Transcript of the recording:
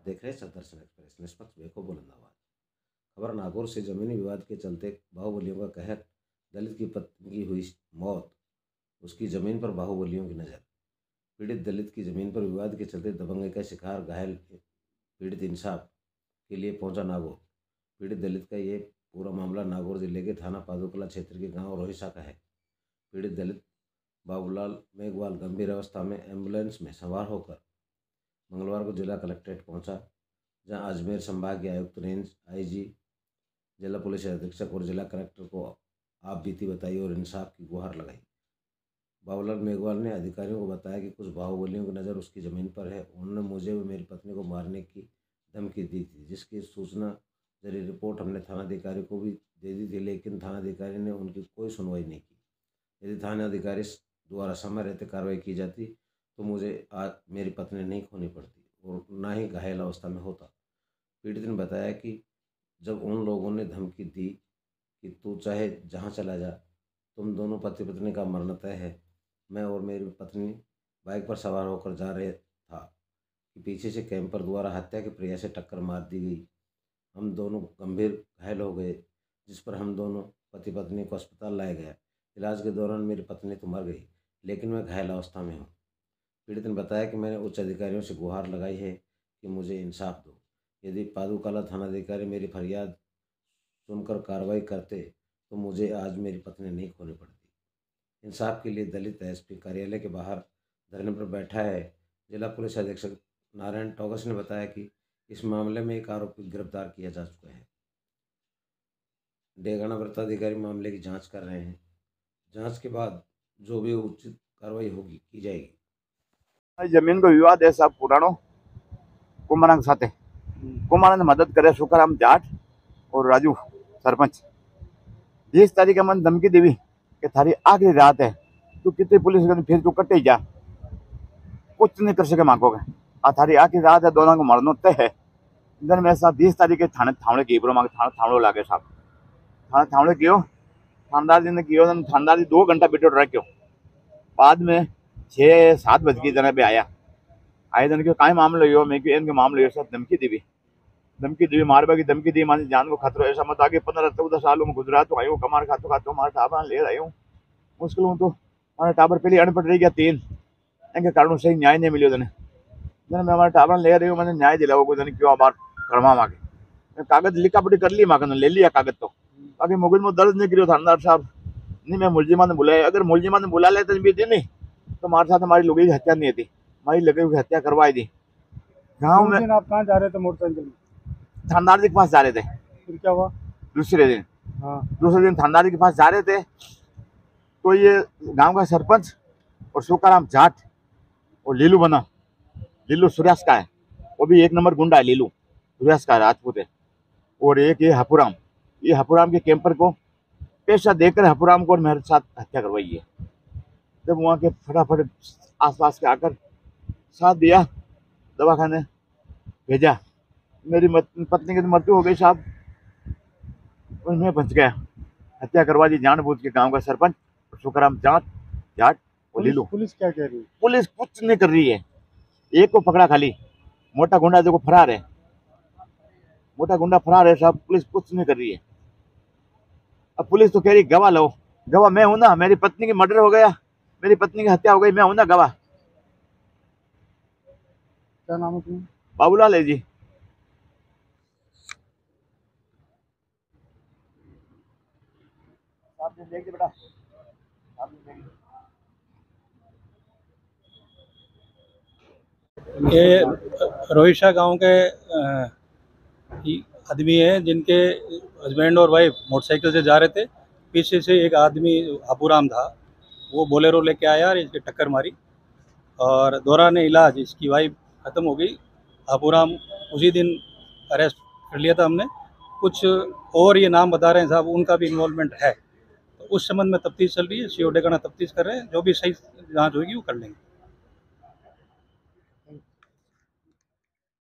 देख रहे सदर्शन एक्सप्रेस, निष्पक्ष देखो बुलंद आवाज। खबर नागौर से। जमीनी विवाद के चलते बाहुबलियों का कहर, दलित की पत्नी की हुई मौत, उसकी जमीन पर बाहुबलियों की नज़र। पीड़ित दलित की जमीन पर विवाद के चलते दबंगई का शिकार घायल पीड़ित इंसाफ के लिए पहुंचा नागौर। पीड़ित दलित का ये पूरा मामला नागौर जिले के थाना पादुकला क्षेत्र के गांव रोहिसा का है। पीड़ित दलित बाबूलाल मेघवाल गंभीर अवस्था में एम्बुलेंस में सवार होकर मंगलवार को जिला कलेक्ट्रेट पहुंचा, जहां अजमेर संभाग के आयुक्त रेंज आईजी, जिला पुलिस अधीक्षक और जिला कलेक्टर को आप बीती बताई और इंसाफ की गुहार लगाई। बाबूलाल मेघवाल ने अधिकारियों को बताया कि कुछ बाहुबलियों की नज़र उसकी ज़मीन पर है। उन्होंने मुझे व मेरी पत्नी को मारने की धमकी दी थी, जिसकी सूचना जरिए रिपोर्ट हमने थानाधिकारी को भी दे दी थी, लेकिन थानाधिकारी ने उनकी कोई सुनवाई नहीं की। यदि थानाधिकारी द्वारा समय रहते कार्रवाई की जाती तो मुझे आज मेरी पत्नी नहीं खोनी पड़ती और ना ही घायल अवस्था में होता। पीड़ित ने बताया कि जब उन लोगों ने धमकी दी कि तू चाहे जहां चला जा, तुम दोनों पति पत्नी का मरना तय है, मैं और मेरी पत्नी बाइक पर सवार होकर जा रहे था कि पीछे से कैंपर द्वारा हत्या के प्रयास से टक्कर मार दी गई। हम दोनों गंभीर घायल हो गए, जिस पर हम दोनों पति पत्नी को अस्पताल लाया गया। इलाज के दौरान मेरी पत्नी तो मर गई, लेकिन मैं घायल अवस्था में हूँ। पीड़ित ने बताया कि मैंने उच्च अधिकारियों से गुहार लगाई है कि मुझे इंसाफ दो। यदि पादुकला थानाधिकारी मेरी फरियाद सुनकर कार्रवाई करते तो मुझे आज मेरी पत्नी नहीं खोनी पड़ती। इंसाफ के लिए दलित एसपी कार्यालय के बाहर धरने पर बैठा है। जिला पुलिस अधीक्षक नारायण टोगस ने बताया कि इस मामले में एक आरोपी गिरफ्तार किया जा चुका है। डेगाना वृत्ताधिकारी मामले की जांच कर रहे हैं। जांच के बाद जो भी उचित कार्रवाई होगी की जाएगी। जमीन को विवाद है सब पुराणो कुमार साथे कुमार ने मदद करे सुखाराम जाट और राजू सरपंच। 20 तारीख मन धमकी देवी कि थारी आखिरी रात है, तू कितनी पुलिस फिर तू कटे जा, कुछ नहीं कर सके मांगोगे। आ थारी आखिरी रात है, दोनों को मरनो तय है। इधर मेरे साथ 20 तारीख के थाने थावड़े की मांग थावड़ो लागे साहब, थाने थावड़े गयो, थानेदार जी ने कियो, थानेदार जी 2 घंटा बिठो रखो। बाद में 6-7 बज गई जने पे आए जन के काई मामलो यो, मैं इनके मामलो यो सब धमकी दी मारबा की धमकी दी, मानी जान को खतरो ऐसा मत आगे 15-14 सालों में गुजरात तो आयो, कमार खातो मार टाबरा ले आयो। मुश्किल हूँ तो हमारे टाबर पहले अनपढ़ रह गया 3, इनके कारण सही न्याय नहीं मिलो जने मैं हमारे टाबरा ले रही हूँ, मैंने न्याय दिलाओ को जने क्यों बार करवा मांगे। कागज लिखा पड़ी कर ली मांगे, ले लिया कागज तो बाकी मुगल में दर्ज नहीं करियो थानेदार साहब। नहीं मैं मुलजिमा ने बुलाया, अगर मुलजिमा ने बुला लेते भी नहीं तो हमारे साथ हमारी लोगों की हत्या नहीं थी, हमारी लगे की हत्या करवाई दी। गाँव में आप कहाँ जा रहे थे मोटरसाइकिल में? थानेदार जी के पास जा रहे थे। फिर क्या हुआ? दूसरे दिन हाँ, थानेदार जी के पास जा रहे थे तो ये गांव का सरपंच और सुखाराम जाट और लीलू सुरेश का है, वो भी 1 नंबर गुंडा है। लीलू सुरेश का राजपूत है। और एक ये हपुराम के कैंपर को पैसा देकर हपुराम को और मेरे साथ हत्या करवाई है। जब वहाँ के फटाफट आसपास के आकर साथ दिया, दवाखाने भेजा, मेरी पत्नी की मृत्यु हो गई साहब, और मैं बच गया। हत्या करवा दी जानबूझ के गांव का सरपंच सुखाराम जाट और लीलू। पुलिस क्या कह रही है? पुलिस कुछ नहीं कर रही है, एक को पकड़ा खाली, मोटा गुंडा जो फरार है, साहब। पुलिस कुछ नहीं कर रही है। अब पुलिस तो कह रही गवाह लो, गवाह मैं हूं ना, मेरी पत्नी की मर्डर हो गया, मेरी पत्नी की हत्या हो गई, मैं हूं ना गवाह। क्या नाम है तुम्हारा? बाबूलाल है जी। देख बेटा, ये रोहिशा गांव के आदमी हैं जिनके हस्बैंड और वाइफ मोटरसाइकिल से जा रहे थे। पीछे से एक आदमी हपुराम था, वो बोलेरो लेके आया और इसकी टक्कर मारी और दौरान इलाज इसकी वाइफ ख़त्म हो गई। हपुराम उसी दिन अरेस्ट कर लिया था हमने। कुछ और ये नाम बता रहे हैं साहब, उनका भी इन्वॉल्वमेंट है, तो उस संबंध में तफ्तीश चल रही है। सीओ डेगाना तफ्तीश कर रहे हैं, जो भी सही जांच होगी वो कर लेंगे।